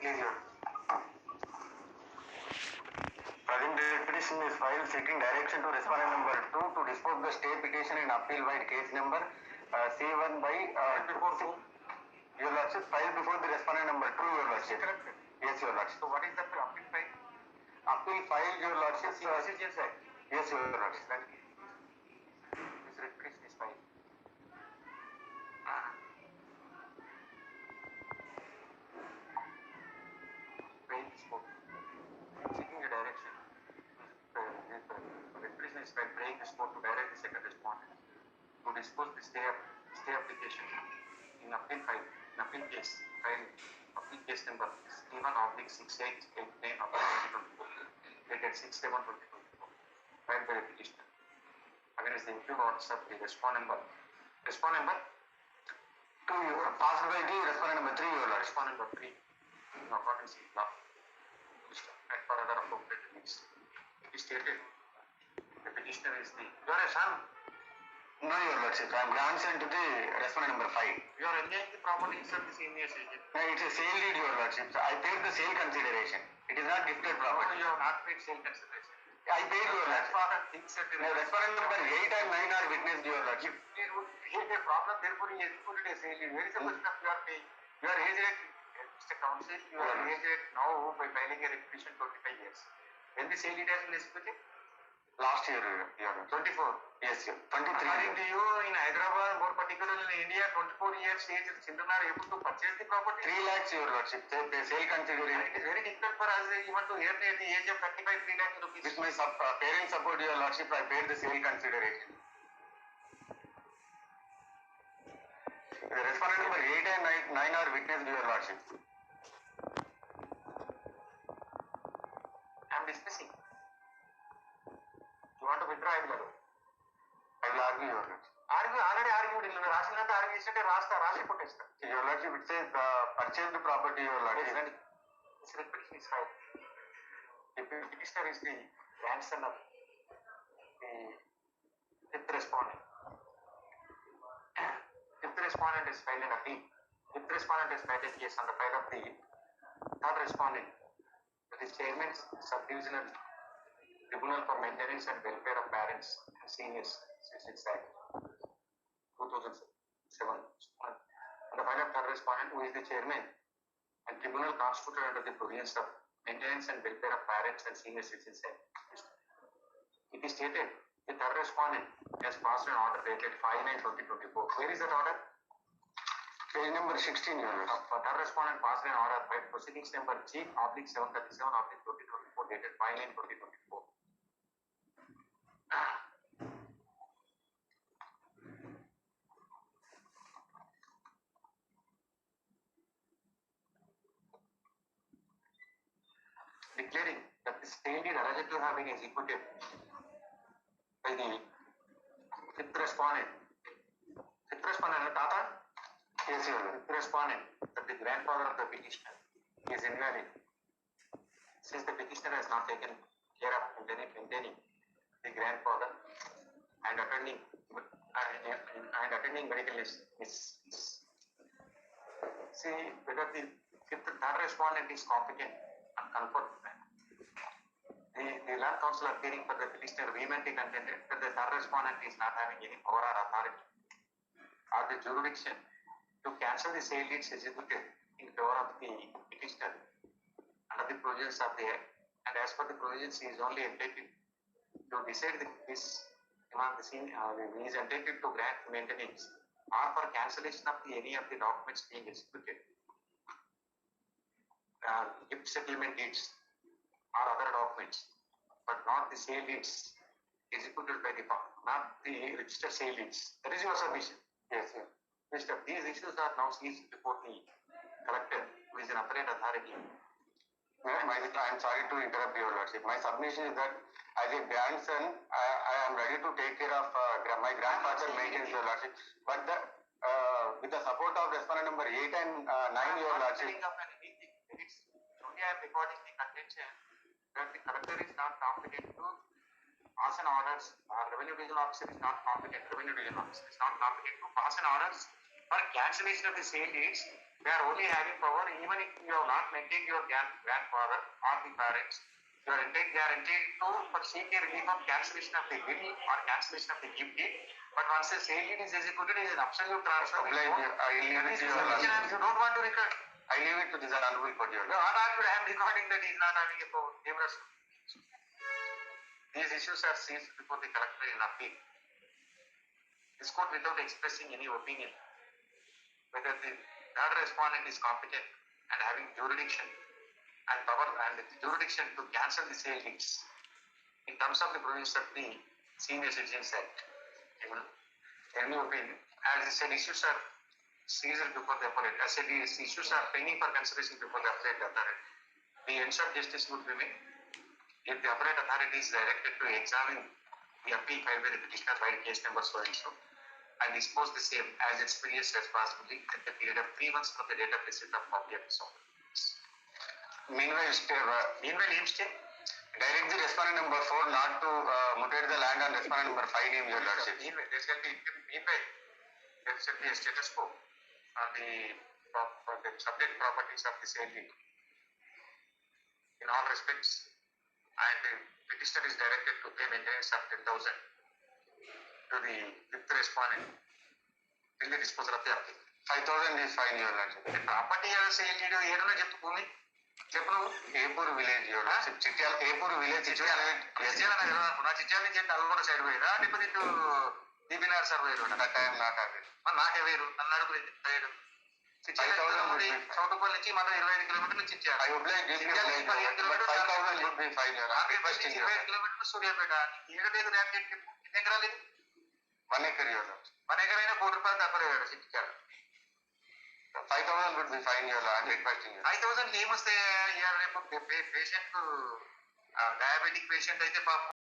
Please, your present petition is filed seeking direction to respondent number 2 to dispose the stay petition in appeal by case number C1 by before your lordship, filed before the respondent number 2, your lordship. Correct. Yes, your lordship. So what is the appeal file? Appeal filed, your lordship. Yes, your lordship. This petition is filed. Seeking a direction. The petition is filed praying this court to direct the second respondent to dispose the stay application in appeal file, in appeal case file, appeal case number C1/6889 of 2024, dated 6/7/2024, filed by the petitioner against the improved orders of the respondent number 2, passed by the respondent number 3, your lordship. Respondent number 3, in accordance with law, and for other appropriate means. It is stated the petitioner is the. You are a son. No, your lordship. I am grandson to the respondent number 5. You are enjoying the property of the senior citizen. No, it's a sale deed, your lordship. So I paid the sale consideration. It is not gifted property. No, you have not paid sale consideration. I paid, your lordship. No, respondent number 8 and 9 are witnessed, your lordship. It would create a problem, therefore he executed a sale deed. Where is the question of you are paying? You are aged at, Mr. Counsel, you are aged at now by filing a requisition 25 years. When the sale deed has been executed? Last year, your 24. Yes, sir. 23. According to you, in Hyderabad, more particularly in India, 24 years age children are able to purchase the property. 3 lakhs, your lordship. The sale consideration. It is very difficult for us even to hear at the age of 35, 3 lakhs rupees. With my parents' support, your lordship, I paid the sale consideration. The respondent number 8 and 9 are witnessed, your lordship. I am dismissing. You want to withdraw? I will argue, your lordship. Already argued. Rasinanta argue yesterday, Rasi protest. Your lordship, it says purchased property, your lordship. This petition is filed. The petitioner is the grandson of the fifth respondent. Fifth respondent is filed an appeal. Fifth respondent is filed a case on the file of the third respondent. That is Chairman's Subdivisional Tribunal for Maintenance and Welfare of Parents and Seniors, Citizens Act 2007. On the file of third respondent, who is the chairman and tribunal constituted under the provisions of Maintenance and Welfare of Parents and Senior Citizens Act. It is stated the third respondent has passed an order dated 5/9/2024. Where is that order? Page number 16, your lordship. Third respondent passed an order by proceedings number G/737/2024 dated 5/9/2024. Declaring that the sale deed alleged to have been executed by the fifth respondent. Fifth respondent, Tata? Yes, your fifth respondent, that the grandfather of the petitioner is invalid. Since the petitioner has not taken care of maintaining the grandfather and attending medical needs. See whether the third respondent is competent and comfort. The land council appearing for the petitioner vehemently contended that the third respondent is not having any power or authority or the jurisdiction to cancel the sale deeds executed in favor of the petitioner under the provisions of the Act, and as per the provisions, he is only entitled to decide this among the senior. He is entitled to grant maintenance or for cancellation of any of the documents being executed, gift settlement deeds or other documents, but not the sale deeds executed by not the registered sale deeds. That is your submission. Yes, sir. Mister, these issues are now seized before the collector, who is an apparent authority. I am sorry to interrupt your lordship. My submission is that as a grandson, I am ready to take care of my grandfather maintenance, your lordship. But with the support of respondent number 8 and 9, your lordship. It's only I am recording the contention that the collector is not competent to pass an orders. Revenue division officer is not competent. Revenue division officer is not competent to pass an orders for cancellation of the sale deeds They are only having power even if you have not maintained your grandfather or the parents. You are guaranteed to for seek a relief of cancellation of the will or cancellation of the gift deed. But once the sale deed is executed, it is an absolute transfer. I leave it to your lordship. You don't want to record. I leave it to this honorable court. No, I am recording that he is not having a power. These issues are seized before the collector in appeal. This court, without expressing any opinion whether the third respondent is competent and having jurisdiction and power and the jurisdiction to cancel the sale deeds in terms of the provisions of the Senior Citizens Act. Any opinion? As I said, issues are seized before the appellate. As I said, these issues are pending for consideration before the appellate authority. The ends of justice would remain if the appellate authority is directed to examine the appeal filed by the petitioner by case number so and so and dispose the same as expeditious as possibly at the period of 3 months from the date of receipt of copy of the summons. Meanwhile, direct the respondent number 4 not to mutate the land on respondent number 5 name, your lordship. Meanwhile, there shall be a status quo on the subject properties of the sale deed in all respects, and the petitioner is directed to pay maintenance of 10,000 to the fifth respondent till the disposal of the appeal. 5,000 is fine, your lordship. The property of sale deed ఏదైనా చెప్పు భూమి చెప్పు నువ్వు. Epur village, your lordship. Epur village Chityala నా చిట్యాల నుంచి Nalgonda side పోయిరా లేకపోతే ఇటు దీపినార్ సార్ పోయారు. నాకు వేరు నన్ను అడుగు సైడ్ చౌటుపల్లి నుంచి మనం 25 కిలోమీటర్లు నుంచి ఇచ్చారు. 15 కిలోమీటర్లు సూర్యాపేట. 7 ఎన్ని ఎకరాలు? 1 acre. 1 acre అయినా ₹1 కోటి తక్కువ ఇచ్చారు. 5,000 would be fine, your 100%. 5,000 ఏమొస్తే రేపు పేషెంట్ డయాబెటిక్ పేషెంట్ అయితే పాపం